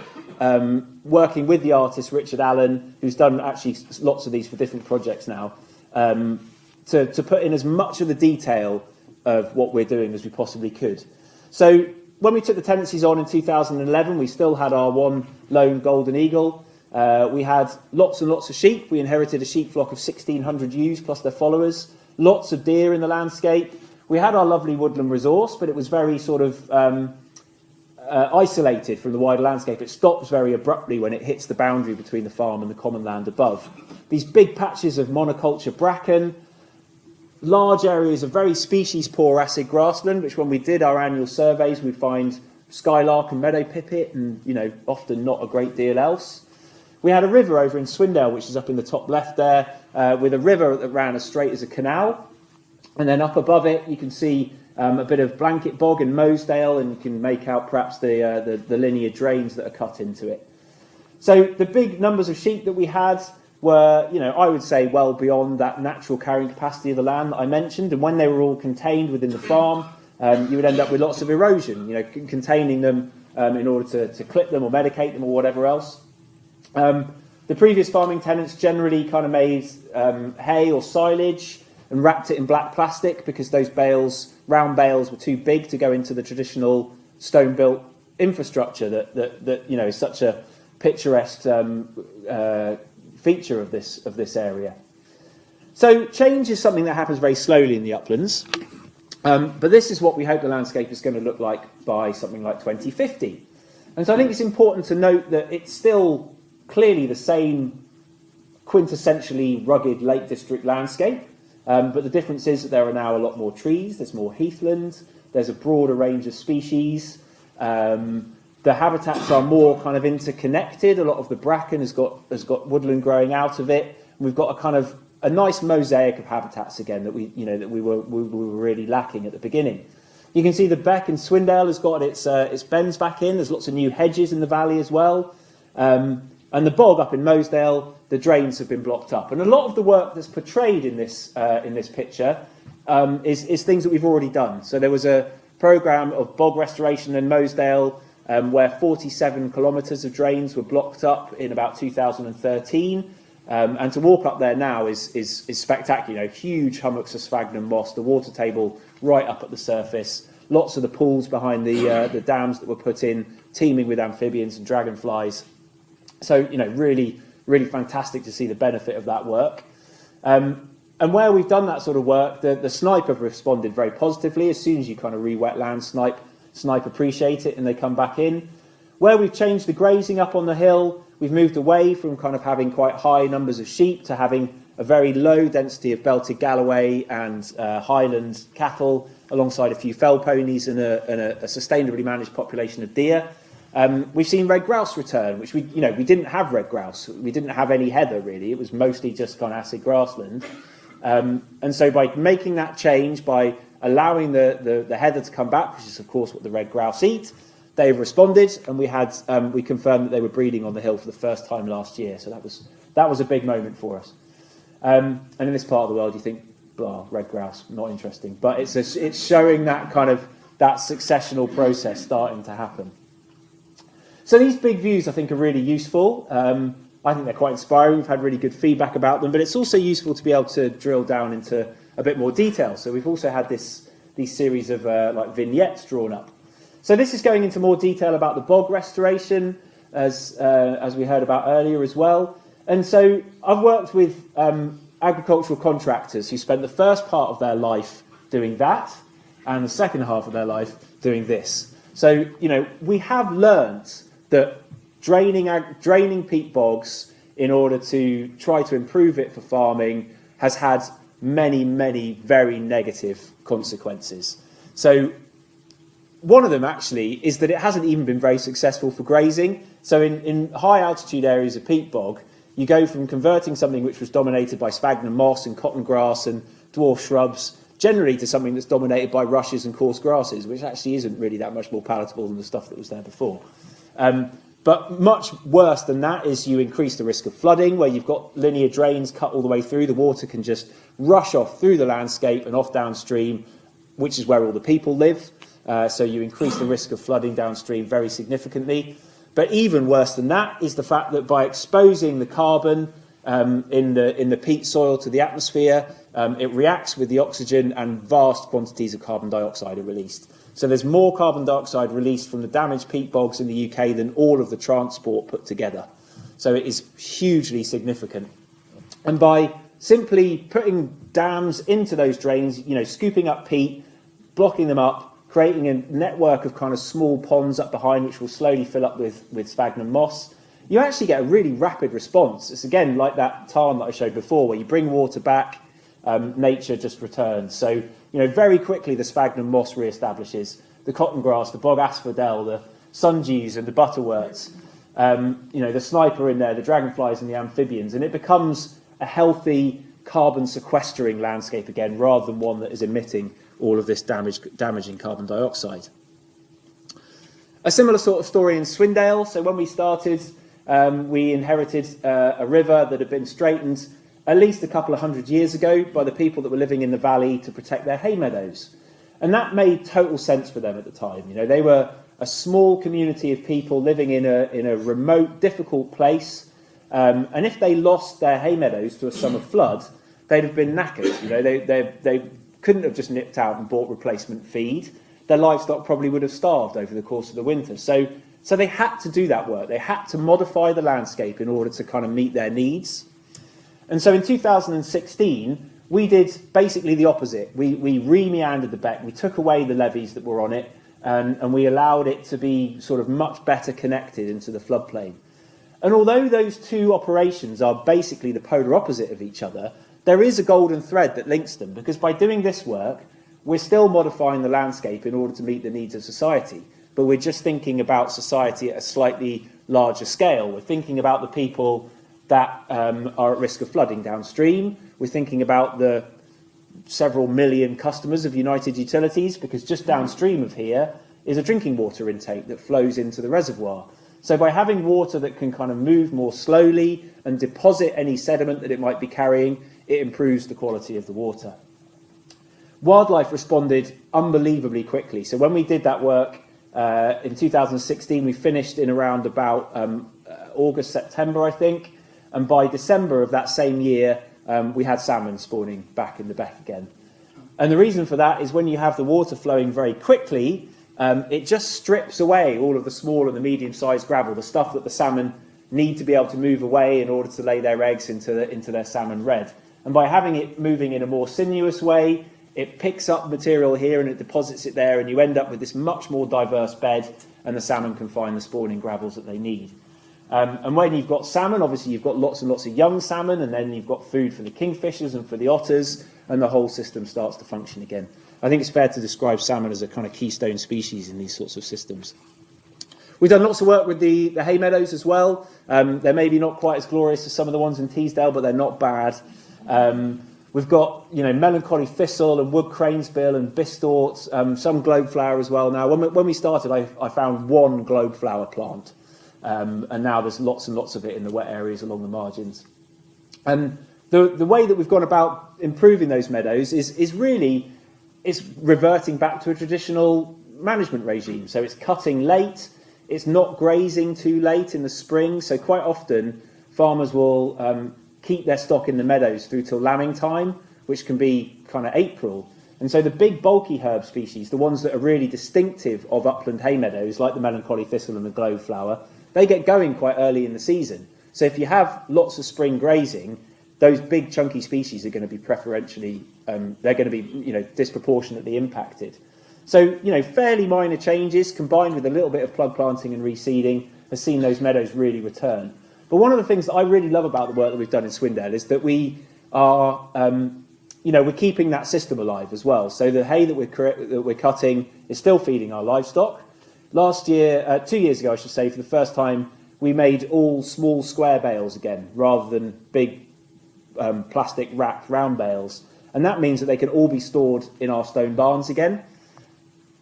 [SPEAKER 1] working with the artist Richard Allen, who's done actually lots of these for different projects now, to put in as much of the detail of what we're doing as we possibly could. So when we took the tenancies on in 2011, we still had our one lone golden eagle. We had lots and lots of sheep. We inherited a sheep flock of 1,600 ewes plus their followers. Lots of deer in the landscape. We had our lovely woodland resource, but it was very sort of isolated from the wider landscape. It stops very abruptly when it hits the boundary between the farm and the common land above. These big patches of monoculture bracken, large areas of very species-poor acid grassland, which when we did our annual surveys, we'd find skylark and meadow pipit and, often not a great deal else. We had a river over in Swindale, which is up in the top left there, with a river that ran as straight as a canal. And then up above it, you can see a bit of blanket bog in Mosedale, and you can make out perhaps the linear drains that are cut into it. So the big numbers of sheep that we had were, I would say well beyond that natural carrying capacity of the land that I mentioned. And when they were all contained within the farm, you would end up with lots of erosion, containing them in order to clip them or medicate them or whatever else. The previous farming tenants generally kind of made hay or silage and wrapped it in black plastic because those round bales, were too big to go into the traditional stone-built infrastructure that is such a picturesque feature of this area. So change is something that happens very slowly in the uplands, but this is what we hope the landscape is going to look like by something like 2050. And so I think it's important to note that it's still clearly the same quintessentially rugged Lake District landscape. But the difference is that there are now a lot more trees, there's more heathland, there's a broader range of species. The habitats are more kind of interconnected. A lot of the bracken has got woodland growing out of it. And we've got a nice mosaic of habitats again that we were really lacking at the beginning. You can see the beck in Swindale has got its bends back in. There's lots of new hedges in the valley as well. And the bog up in Mosedale, the drains have been blocked up. And a lot of the work that's portrayed in this picture is things that we've already done. So there was a programme of bog restoration in Mosedale where 47 kilometres of drains were blocked up in about 2013. And to walk up there now is spectacular. Huge hummocks of sphagnum moss, the water table right up at the surface. Lots of the pools behind the dams that were put in, teeming with amphibians and dragonflies. So, really, really fantastic to see the benefit of that work. And where we've done that sort of work, the snipe have responded very positively. As soon as you kind of re-wet land, snipe appreciate it and they come back in. Where we've changed the grazing up on the hill, we've moved away from kind of having quite high numbers of sheep to having a very low density of belted Galloway and Highland cattle, alongside a few fell ponies and a sustainably managed population of deer. We've seen red grouse return, which we didn't have red grouse. We didn't have any heather really. It was mostly just kind of acid grassland. And so by making that change, by allowing the heather to come back, which is of course what the red grouse eat, they've responded, and we confirmed that they were breeding on the hill for the first time last year. So that was a big moment for us. And in this part of the world, you think, red grouse, not interesting, but it's showing that kind of that successional process starting to happen. So these big views, I think, are really useful. I think they're quite inspiring. We've had really good feedback about them, but it's also useful to be able to drill down into a bit more detail. So we've also had these series of vignettes drawn up. So this is going into more detail about the bog restoration, as we heard about earlier as well. And so I've worked with agricultural contractors who spent the first part of their life doing that, and the second half of their life doing this. So we have learnt that draining peat bogs in order to try to improve it for farming has had many, many very negative consequences. So one of them actually is that it hasn't even been very successful for grazing. So in high altitude areas of peat bog, you go from converting something which was dominated by sphagnum moss and cotton grass and dwarf shrubs generally to something that's dominated by rushes and coarse grasses, which actually isn't really that much more palatable than the stuff that was there before. But much worse than that is you increase the risk of flooding, where you've got linear drains cut all the way through. The water can just rush off through the landscape and off downstream, which is where all the people live. So you increase the risk of flooding downstream very significantly. But even worse than that is the fact that by exposing the carbon in the peat soil to the atmosphere, it reacts with the oxygen and vast quantities of carbon dioxide are released. So there's more carbon dioxide released from the damaged peat bogs in the UK than all of the transport put together. So it is hugely significant. And by simply putting dams into those drains, scooping up peat, blocking them up, creating a network of kind of small ponds up behind which will slowly fill up with sphagnum moss, you actually get a really rapid response. It's again like that tarn that I showed before, where you bring water back, nature just returns. So, very quickly the sphagnum moss re-establishes, the cotton grass, the bog asphodel, the sundews and the butterworts, the sniper in there, the dragonflies and the amphibians, and it becomes a healthy carbon sequestering landscape again, rather than one that is emitting all of this damaging carbon dioxide. A similar sort of story in Swindale. So when we started, we inherited a river that had been straightened at least a couple of hundred years ago by the people that were living in the valley to protect their hay meadows. And that made total sense for them at the time. They were a small community of people living in a remote, difficult place. And if they lost their hay meadows to a summer flood, they'd have been knackered. They couldn't have just nipped out and bought replacement feed. Their livestock probably would have starved over the course of the winter. So they had to do that work. They had to modify the landscape in order to kind of meet their needs. And so in 2016, we did basically the opposite. We re-meandered the beck. We took away the levees that were on it, and we allowed it to be sort of much better connected into the floodplain. And although those two operations are basically the polar opposite of each other, there is a golden thread that links them, because by doing this work, we're still modifying the landscape in order to meet the needs of society. But we're just thinking about society at a slightly larger scale. We're thinking about the people that are at risk of flooding downstream. We're thinking about the several million customers of United Utilities, because just downstream of here is a drinking water intake that flows into the reservoir. So by having water that can kind of move more slowly and deposit any sediment that it might be carrying, it improves the quality of the water. Wildlife responded unbelievably quickly. So when we did that work in 2016, we finished in around about August, September, I think. And by December of that same year, we had salmon spawning back in the beck again. And the reason for that is when you have the water flowing very quickly, it just strips away all of the small and the medium-sized gravel, the stuff that the salmon need to be able to move away in order to lay their eggs into their salmon red. And by having it moving in a more sinuous way, it picks up material here and it deposits it there, and you end up with this much more diverse bed, and the salmon can find the spawning gravels that they need. And when you've got salmon, obviously you've got lots and lots of young salmon, and then you've got food for the kingfishers and for the otters, and the whole system starts to function again. I think it's fair to describe salmon as a kind of keystone species in these sorts of systems. We've done lots of work with the hay meadows as well. They're maybe not quite as glorious as some of the ones in Teesdale, but they're not bad. We've got, melancholy thistle and wood cranesbill and bistort, some globeflower as well. Now, when we started, I found one globeflower plant, and now there's lots and lots of it in the wet areas along the margins. And the way that we've gone about improving those meadows is really reverting back to a traditional management regime. So it's cutting late, it's not grazing too late in the spring. So quite often farmers will keep their stock in the meadows through till lambing time, which can be kind of April. And so the big bulky herb species, the ones that are really distinctive of upland hay meadows, like the melancholy thistle and the globeflower, they get going quite early in the season. So if you have lots of spring grazing, those big chunky species are going to be preferentially, they're going to be, disproportionately impacted. So, fairly minor changes combined with a little bit of plug planting and reseeding has seen those meadows really return. But one of the things that I really love about the work that we've done in Swindale is that we are, we're keeping that system alive as well. So the hay that we're cutting is still feeding our livestock. Last year, 2 years ago, I should say, for the first time, we made all small square bales again, rather than big plastic wrapped round bales. And that means that they can all be stored in our stone barns again.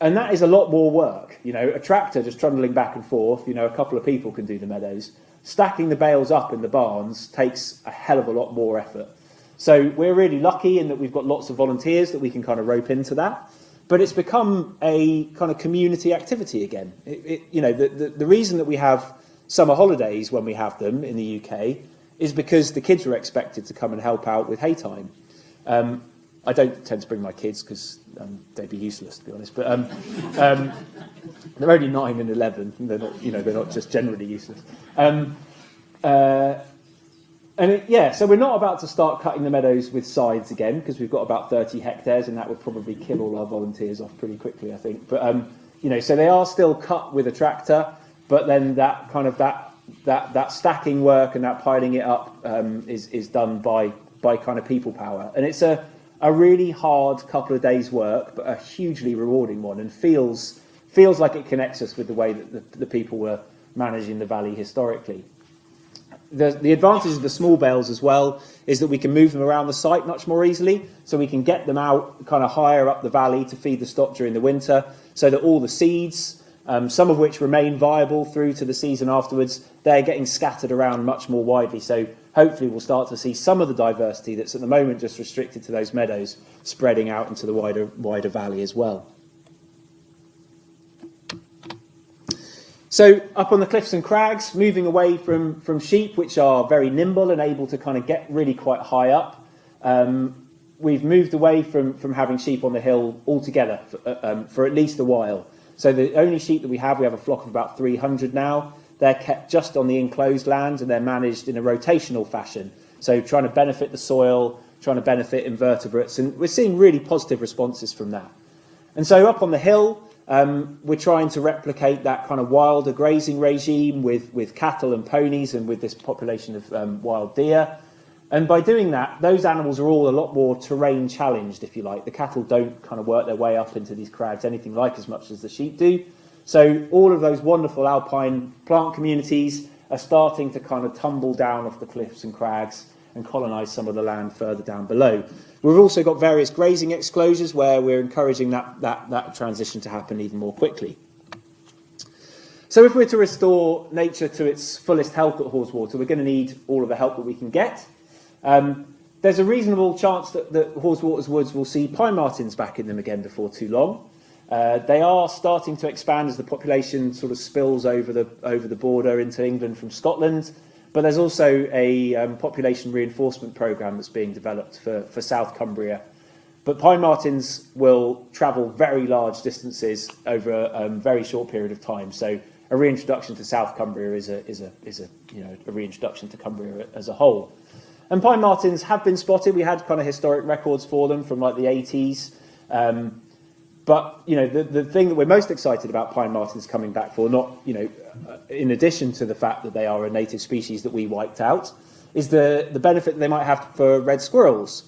[SPEAKER 1] And that is a lot more work. You know, a tractor just trundling back and forth, you know, a couple of people can do the meadows. Stacking the bales up in the barns takes a hell of a lot more effort. So we're really lucky in that we've got lots of volunteers that we can kind of rope into that. But it's become a kind of community activity again. You know, the reason that we have summer holidays when we have them in the UK is because the kids are expected to come and help out with hay time. I don't tend to bring my kids because they'd be useless, to be honest. But they're only 9 and 11. They're not, you know, they're not just generally useless. So we're not about to start cutting the meadows with scythes again because we've got about 30 hectares, and that would probably kill all our volunteers off pretty quickly, I think. But you know, so they are still cut with a tractor, but then that kind of that stacking work and that piling it up is done by kind of people power, and it's a really hard couple of days' work, but a hugely rewarding one, and feels like it connects us with the way that the people were managing the valley historically. The advantage of the small bales as well is that we can move them around the site much more easily, so we can get them out kind of higher up the valley to feed the stock during the winter, so that all the seeds, some of which remain viable through to the season afterwards, they're getting scattered around much more widely. So hopefully we'll start to see some of the diversity that's at the moment just restricted to those meadows spreading out into the wider valley as well. So up on the cliffs and crags, moving away from sheep, which are very nimble and able to kind of get really quite high up, we've moved away from having sheep on the hill altogether for at least a while. So the only sheep that we have a flock of about 300 now. They're kept just on the enclosed land, and they're managed in a rotational fashion. So trying to benefit the soil, trying to benefit invertebrates, and we're seeing really positive responses from that. And so up on the hill, we're trying to replicate that kind of wilder grazing regime with cattle and ponies and with this population of wild deer. And by doing that, those animals are all a lot more terrain challenged, if you like. The cattle don't kind of work their way up into these crags anything like as much as the sheep do. So all of those wonderful alpine plant communities are starting to kind of tumble down off the cliffs and crags and colonise some of the land further down below. We've also got various grazing exclosures where we're encouraging that transition to happen even more quickly. So if we're to restore nature to its fullest health at Haweswater, we're going to need all of the help that we can get. There's a reasonable chance that Haweswater's woods will see pine martens back in them again before too long. They are starting to expand as the population sort of spills over the border into England from Scotland. But there's also a population reinforcement programme that's being developed for South Cumbria. But pine martens will travel very large distances over a very short period of time. So a reintroduction to South Cumbria is a reintroduction to Cumbria as a whole. And pine martens have been spotted. We had kind of historic records for them from like the 80s. But, you know, the thing that we're most excited about pine martens coming back for, not, you know, in addition to the fact that they are a native species that we wiped out, is the benefit that they might have for red squirrels.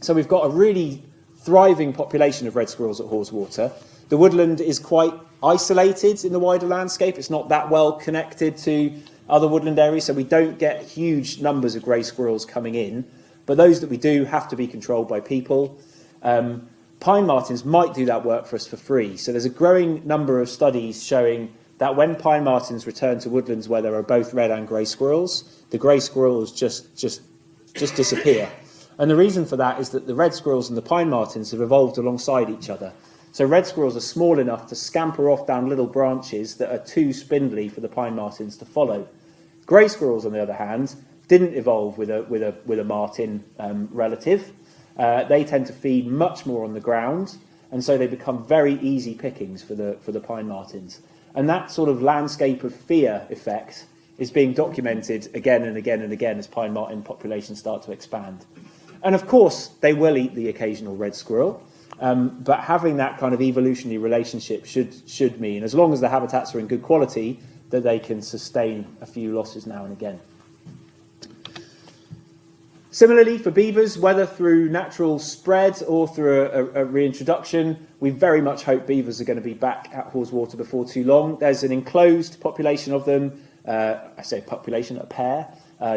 [SPEAKER 1] So we've got a really thriving population of red squirrels at Haweswater. The woodland is quite isolated in the wider landscape. It's not that well connected to other woodland areas, so we don't get huge numbers of grey squirrels coming in. But those that we do have to be controlled by people. Pine martens might do that work for us for free. So there's a growing number of studies showing that when pine martens return to woodlands where there are both red and grey squirrels, the grey squirrels just disappear. And the reason for that is that the red squirrels and the pine martens have evolved alongside each other. So red squirrels are small enough to scamper off down little branches that are too spindly for the pine martens to follow. Grey squirrels, on the other hand, didn't evolve with a marten relative. They tend to feed much more on the ground, and so they become very easy pickings for the pine martens. And that sort of landscape of fear effect is being documented again and again and again as pine marten populations start to expand. And of course, they will eat the occasional red squirrel, but having that kind of evolutionary relationship should mean, as long as the habitats are in good quality, that they can sustain a few losses now and again. Similarly, for beavers, whether through natural spread or through a reintroduction, we very much hope beavers are going to be back at Haweswater before too long. There's an enclosed population of them, I say population, a pair,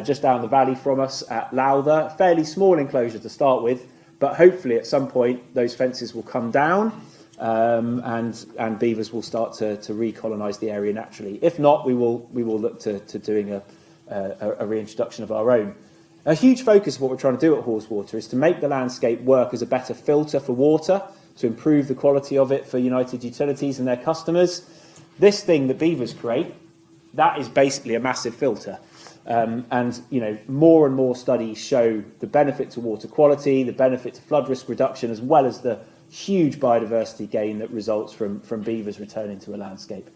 [SPEAKER 1] just down the valley from us at Lowther. Fairly small enclosure to start with, but hopefully at some point those fences will come down and beavers will start to recolonise the area naturally. If not, we will look to doing a reintroduction of our own. A huge focus of what we're trying to do at Haweswater is to make the landscape work as a better filter for water, to improve the quality of it for United Utilities and their customers. This thing that beavers create, that is basically a massive filter. And more and more studies show the benefit to water quality, the benefit to flood risk reduction, as well as the huge biodiversity gain that results from beavers returning to a landscape.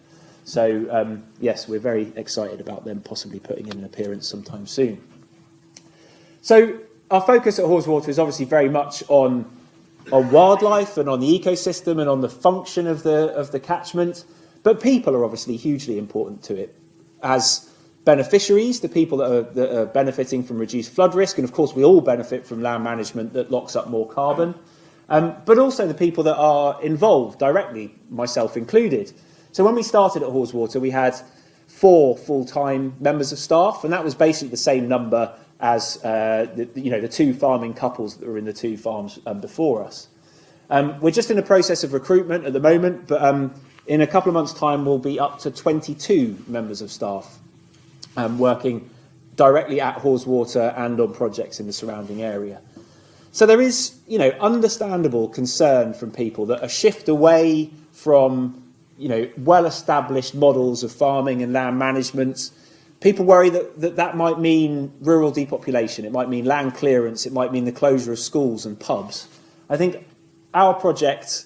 [SPEAKER 1] So, yes, we're very excited about them possibly putting in an appearance sometime soon. So our focus at Haweswater is obviously very much on wildlife and on the ecosystem and on the function of the catchment, but people are obviously hugely important to it. As beneficiaries, the people that are benefiting from reduced flood risk, and of course we all benefit from land management that locks up more carbon, but also the people that are involved directly, myself included. So when we started at Haweswater, we had 4 full-time members of staff, and that was basically the same number as the 2 farming couples that were in the 2 farms before us. We're just in the process of recruitment at the moment, but in a couple of months' time we'll be up to 22 members of staff working directly at Haweswater and on projects in the surrounding area. So there is, understandable concern from people that a shift away from, well-established models of farming and land management. People worry that might mean rural depopulation, it might mean land clearance, it might mean the closure of schools and pubs. I think our project,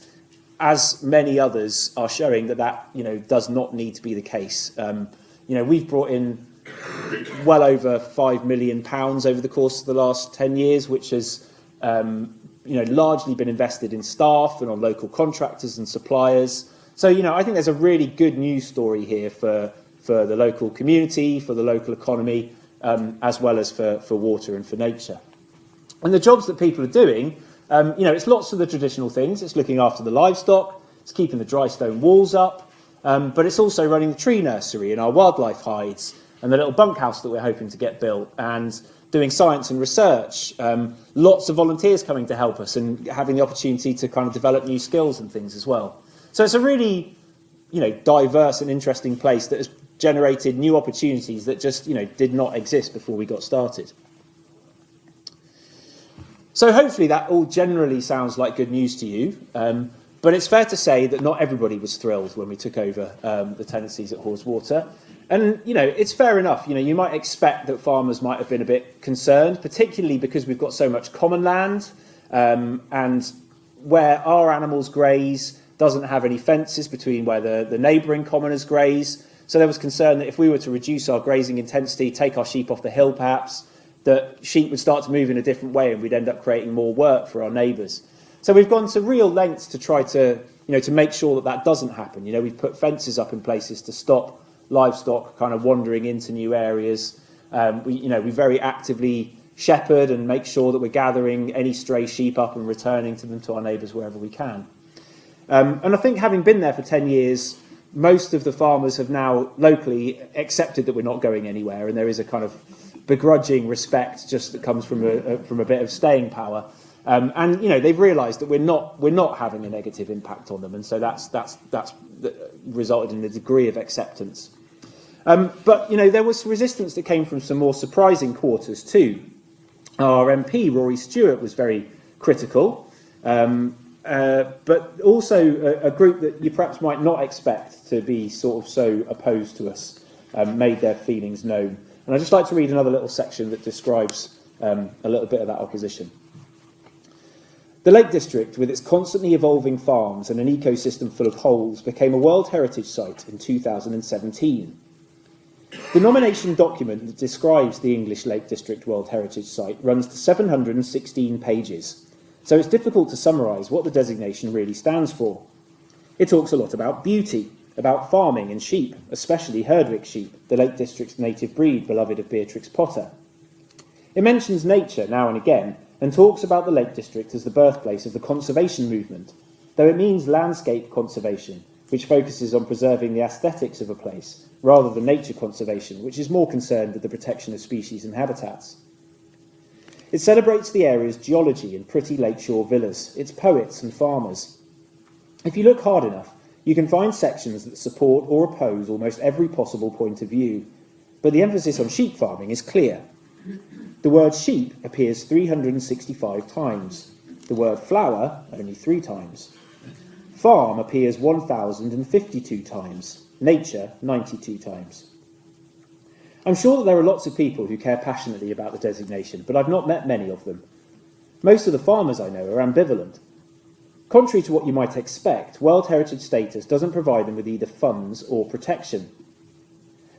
[SPEAKER 1] as many others, are showing that does not need to be the case. We've brought in well over £5 million over the course of the last 10 years, which has largely been invested in staff and on local contractors and suppliers. So, I think there's a really good news story here for the local community, for the local economy, as well as for water and for nature. And the jobs that people are doing, it's lots of the traditional things. It's looking after the livestock, it's keeping the dry stone walls up, but it's also running the tree nursery and our wildlife hides and the little bunkhouse that we're hoping to get built, and doing science and research. Lots of volunteers coming to help us and having the opportunity to kind of develop new skills and things as well. So it's a really, diverse and interesting place that has generated new opportunities that just, did not exist before we got started. So hopefully that all generally sounds like good news to you, but it's fair to say that not everybody was thrilled when we took over the tenancies at Haweswater. And, it's fair enough. You might expect that farmers might have been a bit concerned, particularly because we've got so much common land, and where our animals graze doesn't have any fences between where the neighbouring commoners graze. So there was concern that if we were to reduce our grazing intensity, take our sheep off the hill perhaps, that sheep would start to move in a different way and we'd end up creating more work for our neighbours. So we've gone to real lengths to try to, to make sure that doesn't happen. We've put fences up in places to stop livestock kind of wandering into new areas. We very actively shepherd and make sure that we're gathering any stray sheep up and returning to them to our neighbours wherever we can. And I think having been there for 10 years, most of the farmers have now locally accepted that we're not going anywhere, and there is a kind of begrudging respect just that comes from a bit of staying power. And they've realised that we're not having a negative impact on them, and so that's resulted in a degree of acceptance. But there was resistance that came from some more surprising quarters too. Our MP Rory Stewart was very critical. But also a group that you perhaps might not expect to be sort of so opposed to us made their feelings known. And I'd just like to read another little section that describes a little bit of that opposition. The Lake District, with its constantly evolving farms and an ecosystem full of holes, became a World Heritage Site in 2017. The nomination document that describes the English Lake District World Heritage Site runs to 716 pages. So it's difficult to summarise what the designation really stands for. It talks a lot about beauty, about farming and sheep, especially Herdwick sheep, the Lake District's native breed beloved of Beatrix Potter. It mentions nature now and again, and talks about the Lake District as the birthplace of the conservation movement, though it means landscape conservation, which focuses on preserving the aesthetics of a place, rather than nature conservation, which is more concerned with the protection of species and habitats. It celebrates the area's geology and pretty lakeshore villas, its poets and farmers. If you look hard enough, you can find sections that support or oppose almost every possible point of view, but the emphasis on sheep farming is clear. The word sheep appears 365 times, the word flower only 3 times. Farm appears 1,052 times, nature 92 times. I'm sure that there are lots of people who care passionately about the designation, but I've not met many of them. Most of the farmers I know are ambivalent. Contrary to what you might expect, World Heritage status doesn't provide them with either funds or protection.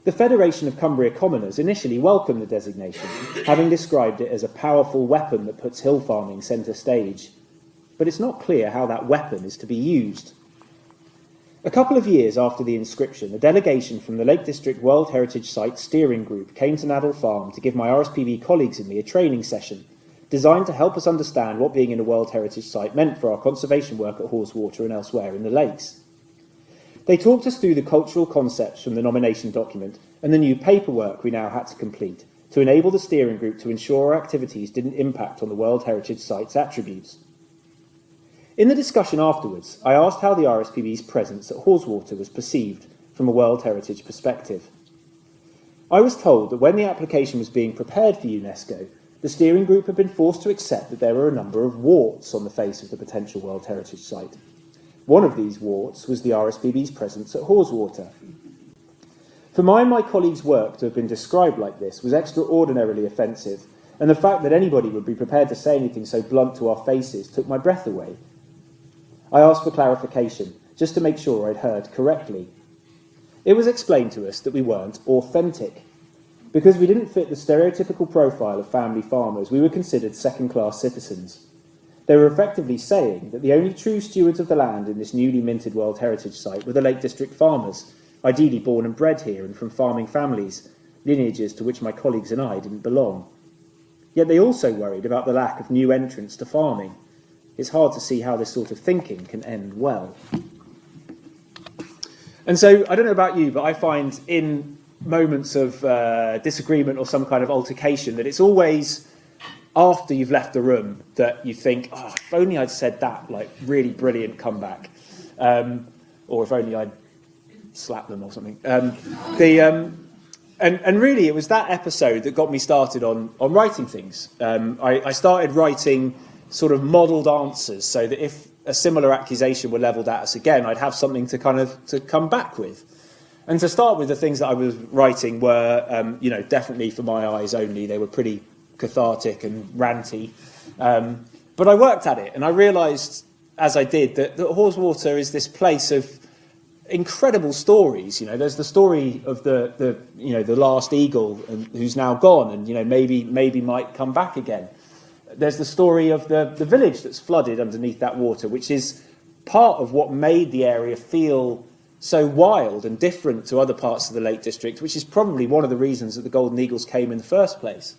[SPEAKER 1] The Federation of Cumbria Commoners initially welcomed the designation, having described it as a powerful weapon that puts hill farming centre stage. But it's not clear how that weapon is to be used. A couple of years after the inscription, a delegation from the Lake District World Heritage Site Steering Group came to Nadell Farm to give my RSPB colleagues and me a training session designed to help us understand what being in a World Heritage Site meant for our conservation work at Haweswater and elsewhere in the lakes. They talked us through the cultural concepts from the nomination document and the new paperwork we now had to complete to enable the steering group to ensure our activities didn't impact on the World Heritage Site's attributes. In the discussion afterwards, I asked how the RSPB's presence at Haweswater was perceived from a World Heritage perspective. I was told that when the application was being prepared for UNESCO, the steering group had been forced to accept that there were a number of warts on the face of the potential World Heritage Site. One of these warts was the RSPB's presence at Haweswater. For my colleagues' work to have been described like this was extraordinarily offensive, and the fact that anybody would be prepared to say anything so blunt to our faces took my breath away. I asked for clarification, just to make sure I'd heard correctly. It was explained to us that we weren't authentic. Because we didn't fit the stereotypical profile of family farmers, we were considered second-class citizens. They were effectively saying that the only true stewards of the land in this newly minted World Heritage Site were the Lake District farmers, ideally born and bred here and from farming families, lineages to which my colleagues and I didn't belong. Yet they also worried about the lack of new entrants to farming. It's hard to see how this sort of thinking can end well. And so, I don't know about you, but I find in moments of disagreement or some kind of altercation that it's always after you've left the room that you think, oh, if only I'd said that, like, really brilliant comeback. Or if only I'd slapped them or something. And really, it was that episode that got me started on writing things. I started writing sort of modelled answers so that if a similar accusation were levelled at us again, I'd have something to come back with. And to start with, the things that I was writing were, definitely for my eyes only. They were pretty cathartic and ranty. But I worked at it, and I realised, as I did, that Haweswater is this place of incredible stories. You know, there's the story of the last eagle who's now gone, and maybe might come back again. There's the story of the village that's flooded underneath that water, which is part of what made the area feel so wild and different to other parts of the Lake District, which is probably one of the reasons that the golden eagles came in the first place.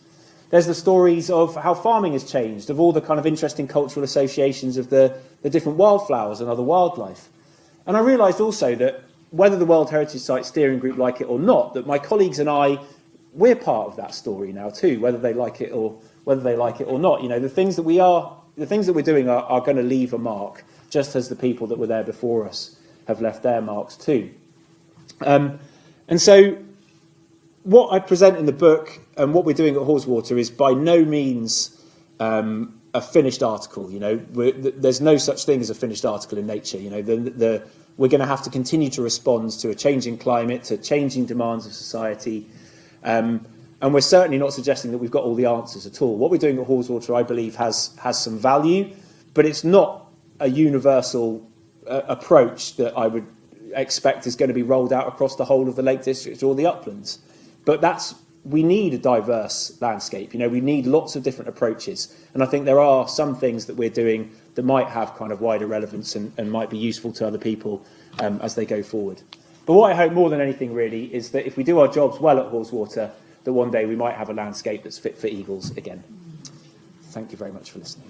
[SPEAKER 1] There's the stories of how farming has changed, of all the kind of interesting cultural associations of the different wildflowers and other wildlife. And I realised also that whether the World Heritage Site Steering Group like it or not, that my colleagues and I, we're part of that story now too, whether they like it or not. You know, the things that we're doing are going to leave a mark, just as the people that were there before us have left their marks too. And so what I present in the book and what we're doing at Haweswater is by no means a finished article. You know, there's no such thing as a finished article in nature. You know, we're going to have to continue to respond to a changing climate, to changing demands of society. And we're certainly not suggesting that we've got all the answers at all. What we're doing at Haweswater, I believe, has some value, but it's not a universal approach that I would expect is going to be rolled out across the whole of the Lake District or the uplands. But we need a diverse landscape. You know, we need lots of different approaches. And I think there are some things that we're doing that might have kind of wider relevance and might be useful to other people as they go forward. But what I hope more than anything really is that if we do our jobs well at Haweswater, that one day we might have a landscape that's fit for eagles again. Thank you very much for listening.